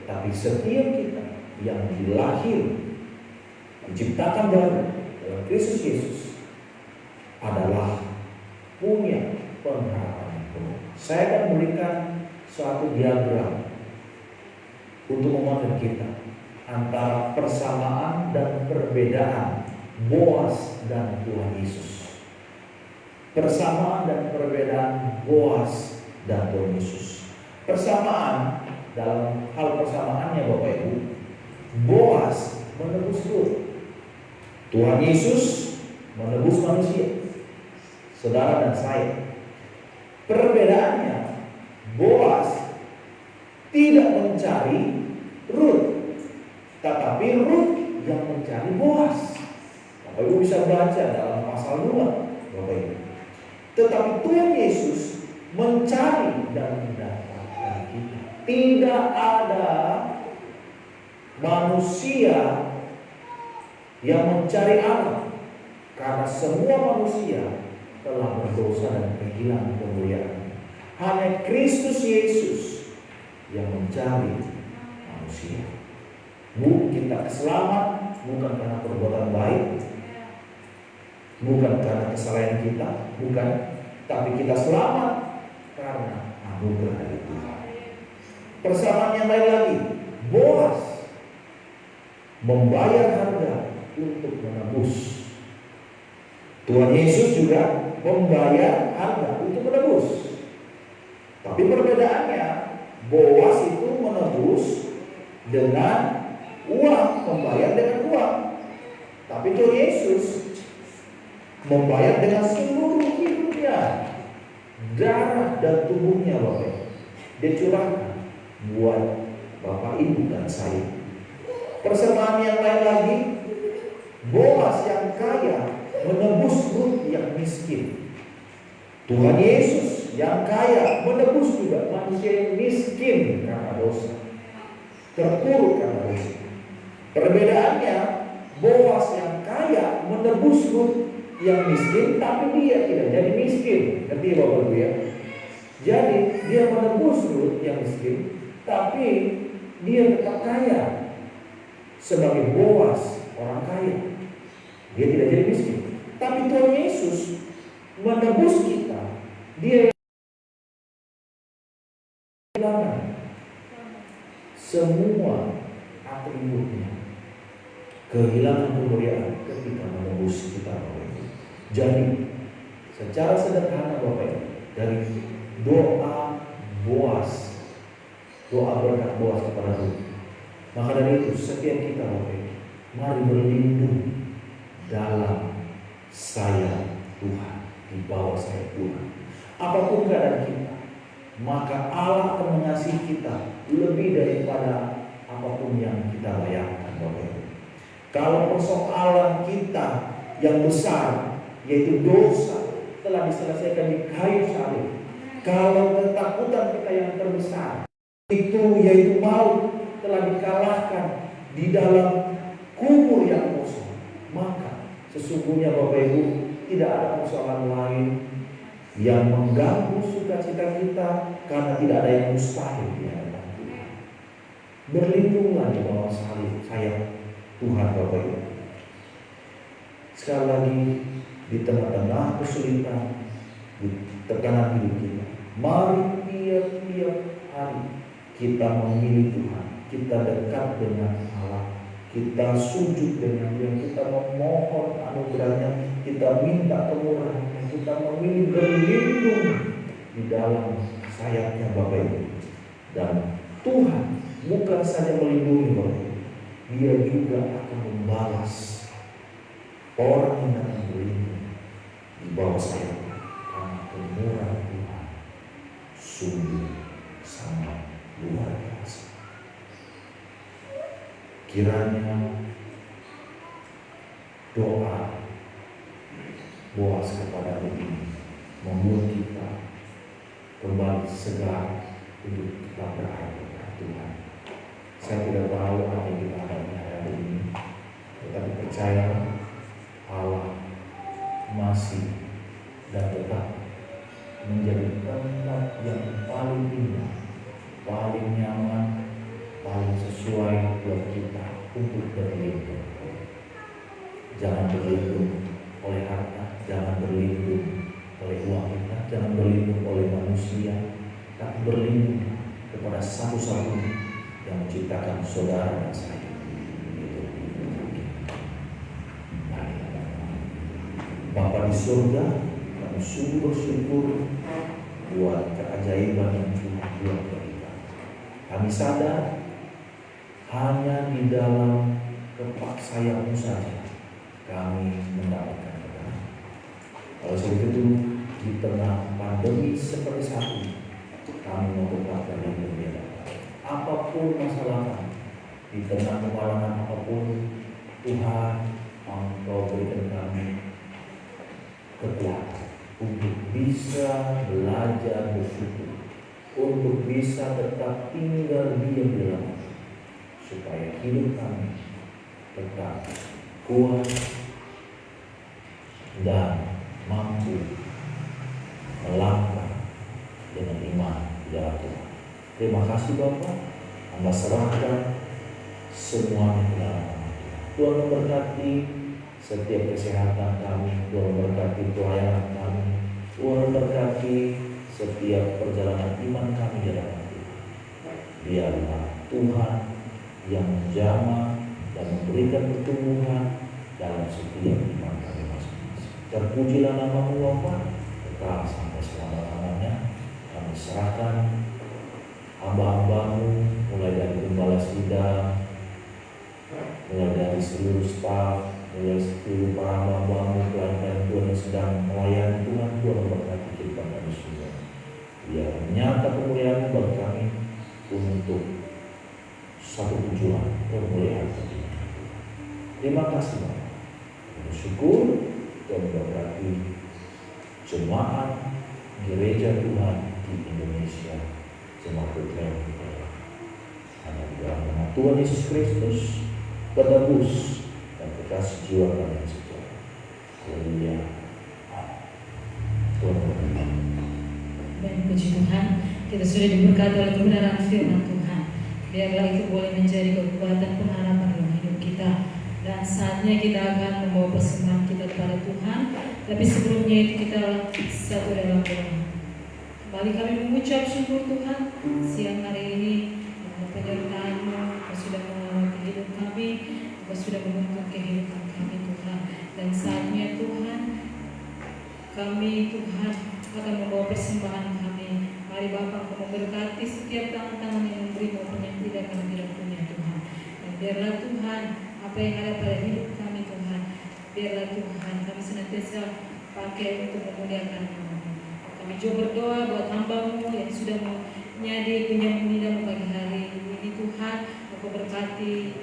tetapi setiap kita yang dilahir, diciptakan baru dalam Kristus Yesus adalah punya pengharapan yang penuh. Saya akan berikan suatu diagram untuk memotret kita antara persamaan dan perbedaan Boas dan Tuhan Yesus. Persamaan dan perbedaan Boas dan Tuhan Yesus. Persamaan, dalam hal persamaannya Bapak Ibu, Boas menebus Rut, Tuhan Yesus menebus manusia, saudara dan saya. Perbedaannya, Boas tidak mencari Rut, tetapi Rut yang mencari Boas. Bapak Ibu bisa baca dalam pasal 2, Bapak Ibu. Tetapi Tuhan Yesus mencari dan mendapatkan kita. Tidak ada manusia yang mencari Allah, karena semua manusia telah berdosa dan kehilangan kemuliaan. Hanya Kristus Yesus yang mencari manusia. Kita selamat bukan karena perbuatan baik, bukan karena kesalahan kita, bukan, tapi kita selamat karena anugerah dari Tuhan. Persamaan yang lain lagi, Boas membayar harga untuk menebus. Tuhan Yesus juga membayar harga untuk menebus. Tapi perbedaannya, Boas itu menebus dengan uang, membayar dengan uang. Tapi Tuhan Yesus membayar dengan seluruh hidupnya, darah dan tubuhnya, Bapak. Dia curahkan buat Bapak, Ibu dan saya. Persamaan yang lain lagi, Boas yang kaya menebus Rut yang miskin. Tuhan Yesus yang kaya menebus juga manusia yang miskin karena dosa, terpuruk karena dosa. Perbedaannya, Boas yang kaya menebus Rut yang miskin, tapi dia tidak jadi miskin. Ngerti Bapak Ibu ya? Jadi dia menebus Rut yang miskin, tapi dia tetap kaya. Sebagai Boas, orang kaya, dia tidak jadi miskin. Tapi Tuhan Yesus menebus kita, dia kehilangan semua atributnya, kehilangan kemuliaan ketika menebus kita, Bapak Ibu. Jadi secara sederhana Bapak Ibu, dari doa Boas, doa berkat Boas kepada Rut, maka dari itu setiap kita, Bapak Ibu, mari berlindung dalam sayap Tuhan, di bawah sayap Tuhan. Apapun keadaan kita, maka Allah akan mengasihi kita lebih daripada apapun yang kita bayangkan, Bapak Ibu. Kalau persoalan kita yang besar, yaitu dosa, telah diselesaikan di kayu salib. Kalau ketakutan kita yang terbesar, yaitu maut, telah dikalahkan di dalam kubur yang kosong, maka sesungguhnya Bapak Ibu, tidak ada persoalan lain yang mengganggu sukacita kita, karena tidak ada yang mustahil di hadapan Tuhan. Berlindunglah di bawah salib sayap Tuhan, Bapak Ibu. Sekali lagi, di tengah-tengah kesulitan, di tekanan hidup kita, mari tiap-tiap hari kita memilih Tuhan, kita dekat dengan Allah, kita sujud dengan Dia, kita memohon anugerahnya, kita minta kemurahannya, kita memilih berlindung di dalam sayapnya, Bapak Ibu. Dan Tuhan bukan saja melindungi, Bapak Ibu, Dia juga akan membalas orang yang datang berlindung di bawah sayapnya, karena kemurahan Tuhan sungguh sangat luar biasa. Kiranya doa Boas kepada ini membuat kita kembali segar untuk tetap berada kepada Tuhan. Saya tidak tahu apa yang kita alami hari ini, tetapi percaya Allah masih dan tetap menjadi tempat yang paling indah, paling nyaman, paling sesuai buat kita untuk berlindung. Jangan berlindung oleh harta, jangan berlindung oleh uang kita, jangan berlindung oleh manusia, tapi berlindung kepada satu-satunya yang menciptakan saudara dan saya, yaitu Bapa di surga. Kami sungguh bersyukur buat keajaiban yang Tuhan buat bagi kami. Kami sadar hanya di dalam kepak sayap-Mu saja kami mendapatkan kebenaran. Oleh sebab itu, di tengah pandemi seperti saat ini, kami mau tetap berlindung di dalam apapun masalah kami, di tengah kemalangan apapun, Tuhan Engkau berikan kami kekuatan untuk bisa belajar bersyukur, untuk bisa tetap tinggal diam di dalam, supaya hidup kami tetap kuat dan mampu melangkah dengan iman di dalam Tuhan. Terima kasih Bapak, Anda serahkan semuanya ke dalam tangan Tuhan. Tuhan memberkati setiap kesehatan kami, Tuhan memberkati pelayanan kami, Tuhan memberkati setiap perjalanan iman kami di dalam Tuhan. Biarlah Tuhan yang menjamah dan memberikan pertumbuhan dalam setiap iman kami masing-masing. Terpujilah nama-Mu Bapa, kekal sampai selama-lamanya. Kami serahkan hamba-hamba-Mu, mulai dari gembala sidang, mulai dari seluruh staf, mulai seluruh para hamba-Mu, pelayan Tuhan yang sedang melayani Tuhan. Tuhan memberkati kehidupan kami semua. Biar nyata kemuliaan bagi kami untuk satu tujuan, kemuliaan Tuhan. Terima kasih Bapak. Bersyukur dan memberkati jemaat gereja Tuhan di Indonesia, jemaat Bethlehem kita. Hanya di dalam nama Tuhan Yesus Kristus, penebus dan kekasih jiwa kalian sejahtera. Haleluya. Tuhan memberkati. Dan puji Tuhan, kita sudah diberkati oleh kebenaran firman Tuhan. Biarlah itu boleh menjadi kekuatan pengharapan dalam hidup kita. Dan saatnya kita akan membawa persembahan kita kepada Tuhan. Tapi sebelumnya itu kita satu dalam doa. Kembali kami mengucap syukur Tuhan siang hari ini dengan penyertaan-Mu. Kau sudah mengawal hidup kami, Kau sudah menuntun kehidupan kami Tuhan. Dan saatnya Tuhan, kami Tuhan akan membawa persembahan kami. Mari Bapa, Kau memberkati setiap tangan-tangan yang memberi maupun yang tidak kami tidak punya Tuhan. Dan biarlah Tuhan, apa yang ada pada hidup kami Tuhan, biarlah Tuhan kami senantiasa pakai untuk memuliakan nama-Mu. Kami Kami juga berdoa buat hamba-Mu yang sudah menyadi penyambung pagi hari ini Tuhan. Engkau berkati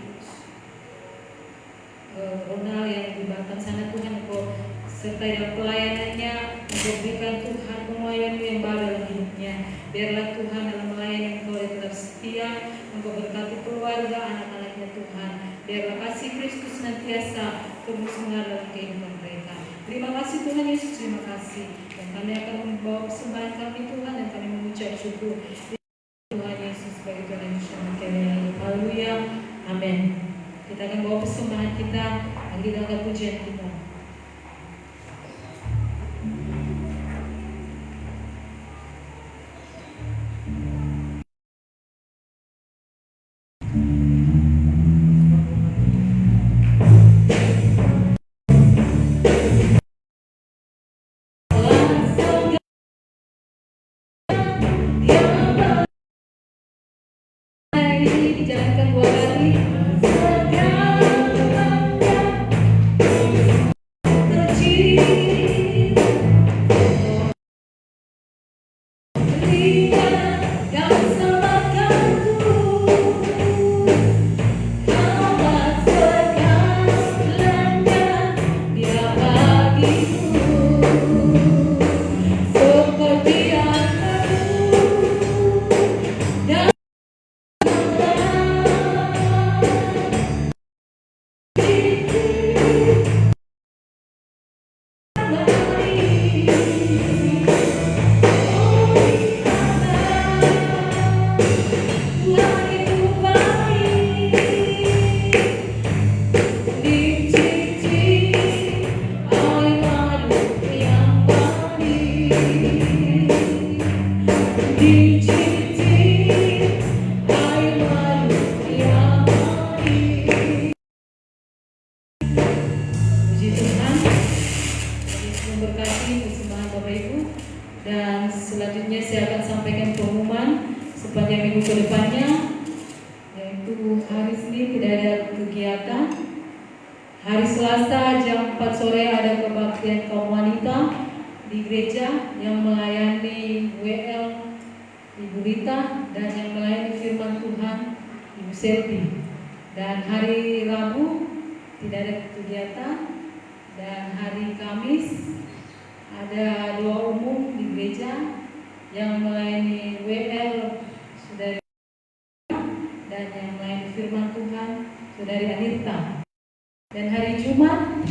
Ronald yang di Batam sana Tuhan, Engkau sertai dalam pelayanannya, Engkau berikan Tuhan pengalaman yang baru dalam hidupnya. Biarlah Tuhan dalam melayani Engkau yang tetap setia, Engkau berkati keluarga, anak-anaknya Tuhan. Biarlah kasih Kristus senantiasa terus mengalir dalam kehidupan mereka. Terima kasih Tuhan Yesus, terima kasih. Dan kami akan membawa persembahan kami Tuhan, dan kami mengucap syukur Tuhan Yesus sebagai Tuhan yang bersama kami. Haleluya, amin. Kita akan bawa persembahan kita, dan kita akan pujian kita. Dijalankan 2 kali. Dan selanjutnya saya akan sampaikan pengumuman sepanjang minggu ke depannya, yaitu hari Senin tidak ada kegiatan. Hari Selasa jam 4 sore ada kebaktian kaum wanita di gereja yang melayani WL Ibu Rita dan yang melayani firman Tuhan Ibu Selvi. Dan hari Rabu tidak ada kegiatan, dan hari Kamis ada doa umum di gereja yang melayani WL Saudari dan yang melayani firman Tuhan Saudari Anita. Dan hari Jumat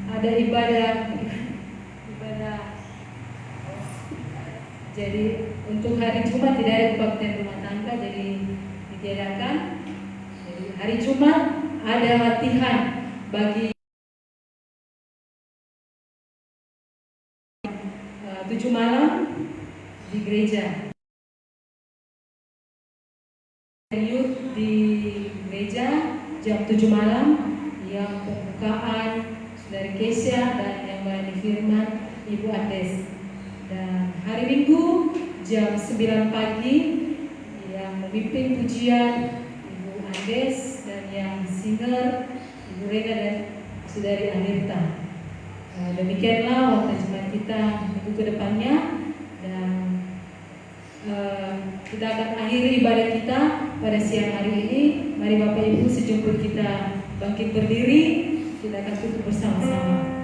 ada ibadah. Jadi untuk hari Jumat tidak ada kebaktian rumah tangga, jadi ditiadakan. Jadi hari Jumat ada latihan bagi 7 malam di gereja. Youth di gereja jam 7 malam yang pembukaan Saudari Kesya dan yang melayani firman Ibu Andes. Dan hari Minggu jam 9 pagi yang memimpin pujian Ibu Andes dan yang singer Ibu Rega dan Saudari Anirta. Demikianlah waktu jemaat kita minggu ke depannya, dan kita akan akhiri ibadah kita pada siang hari ini. Mari Bapak Ibu sejemput kita bangkit berdiri, kita akan tutup bersama-sama.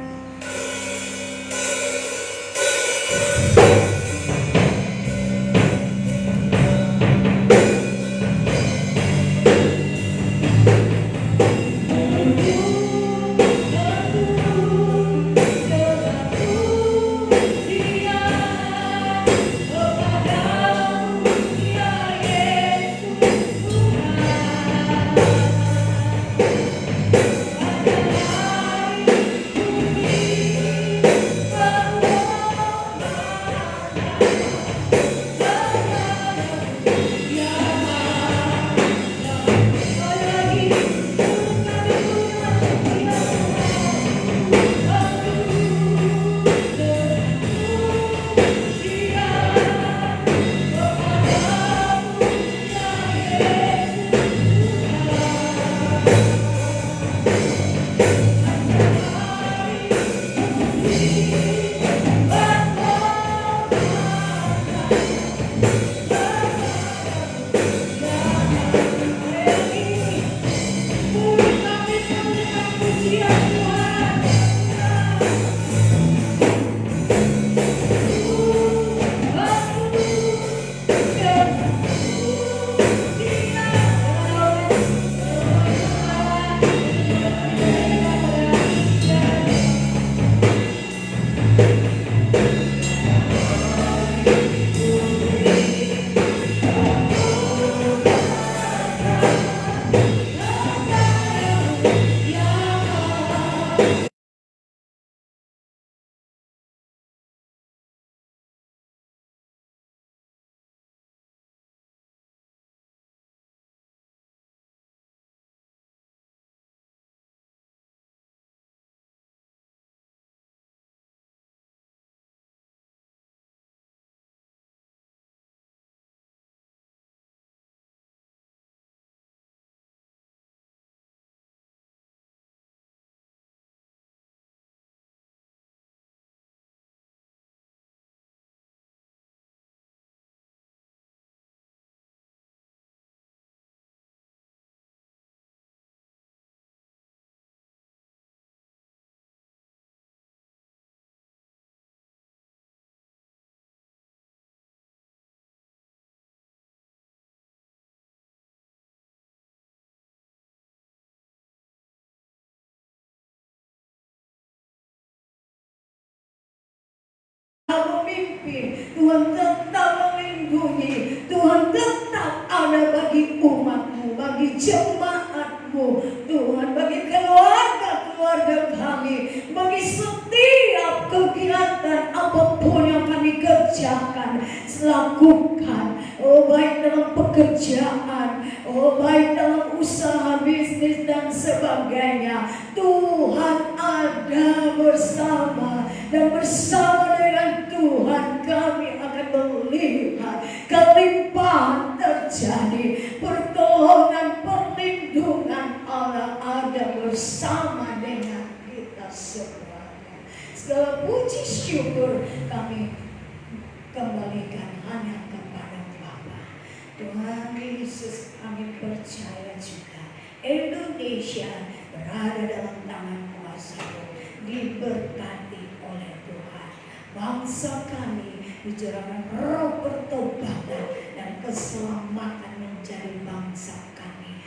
memimpin, Tuhan tetap melindungi, Tuhan tetap ada bagi umat-Mu, bagi jemaat-Mu, Tuhan bagi keluarga kami, bagi setiap kegiatan apapun yang kami kerjakan, lakukan, oh baik dalam pekerjaan, oh baik dalam usaha bisnis dan sebagainya, Tuhan ada bersama, dan bersama dengan Tuhan kami akan melihat kelimpahan terjadi, pertolongan, perlindungan Allah ada bersama dengan kita semuanya. Segala puji syukur kami kembalikan hanya kepada Bapa. Tuhan Yesus, kami percaya juga Indonesia berada dalam tangan kuasa-Mu, diberkati oleh Tuhan. Bangsa kami dicerahkan roh pertobatan dan keselamatan menjadi bangsa kami.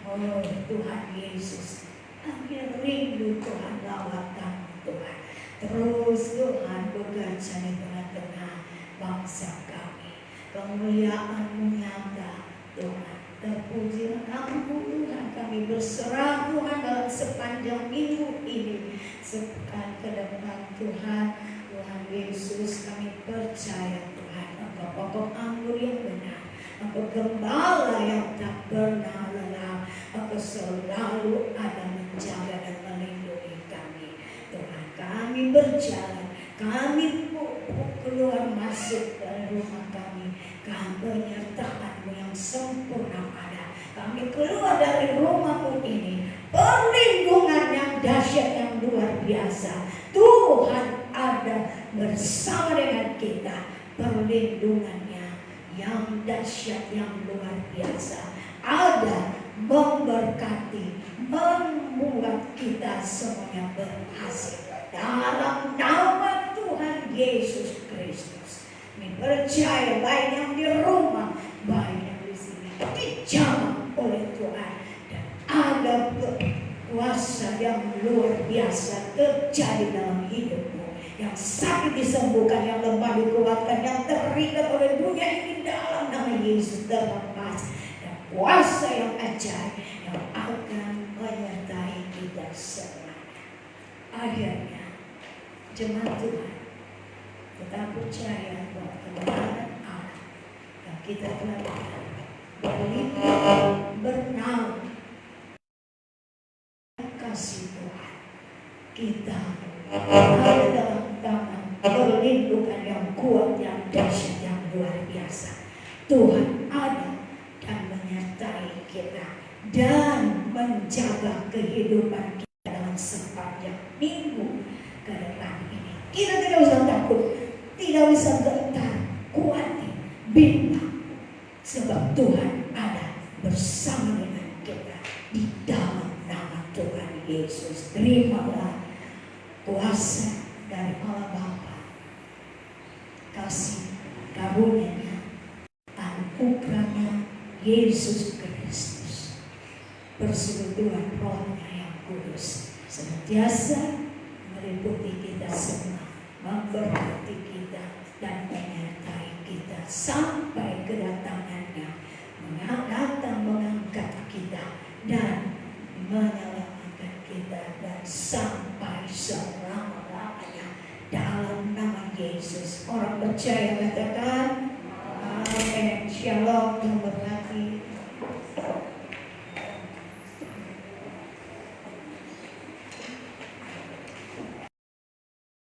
Oh Tuhan Yesus, kami rindu Tuhan lawatan Tuhan. Terus Tuhan bekerja di tengah-tengah bangsa kami. Kemuliaan-Mu nyata Tuhan. Terpujilah Kamu Tuhan, kami berserah Tuhan dalam sepanjang minggu ini. Sepekan ke depan Tuhan, Tuhan Yesus kami percaya Tuhan, Engkau pokok anggur yang benar, Engkau gembala yang tak pernah lelah, Engkau selalu ada menjaga dan melindungi kami. Tuhan, kami berjalan, kami keluar masuk dari rumah kami, penyertaan-Mu yang sempurna ada. Kami keluar dari rumah-Mu ini, perlindungan yang dahsyat yang luar biasa. Tuhan ada bersama dengan kita, perlindungannya yang dahsyat yang luar biasa ada, memberkati, membuat kita semuanya berhasil dalam nama Tuhan Yesus Kristus. Kami percaya baik yang di rumah, baik yang di sini, dijamah oleh Tuhan, dan ada kuasa yang luar biasa terjadi dalam hidupmu. Yang sakit disembuhkan, yang lemah dikuatkan, yang terikat oleh dunia ini dalam nama Yesus terlepas, dan kuasa yang ajaib yang akan menyertai kita semua. Akhirnya jemaat Tuhan, kita percaya bahwa kebenaran Allah yang kita telah berlimpah bernaung kasih Tuhan, kita ada dalam tangan perlindungan yang kuat, yang dahsyat, yang luar biasa. Tuhan ada dan menyertai kita dan menjaga kehidupan kita dalam sepanjang minggu ke depan ini. Kita tidak usah takut, tidak usah gentar, khawatir, bimbang, sebab Tuhan ada bersama dengan kita di dalam nama Tuhan Yesus. Terimalah kuasa dari Allah Bapa, kasih karunia, anugerahnya Yesus Kristus, persekutuan Roh-Nya yang kudus senantiasa meliputi kita semua memberkati kita dan menyertai kita sampai kedatangannya, datang mengangkat kita dan menyelamatkan kita dan sampai selama-lamanya dalam nama Yesus. Orang percaya katakan amin. Shalom, Tuhan berkati.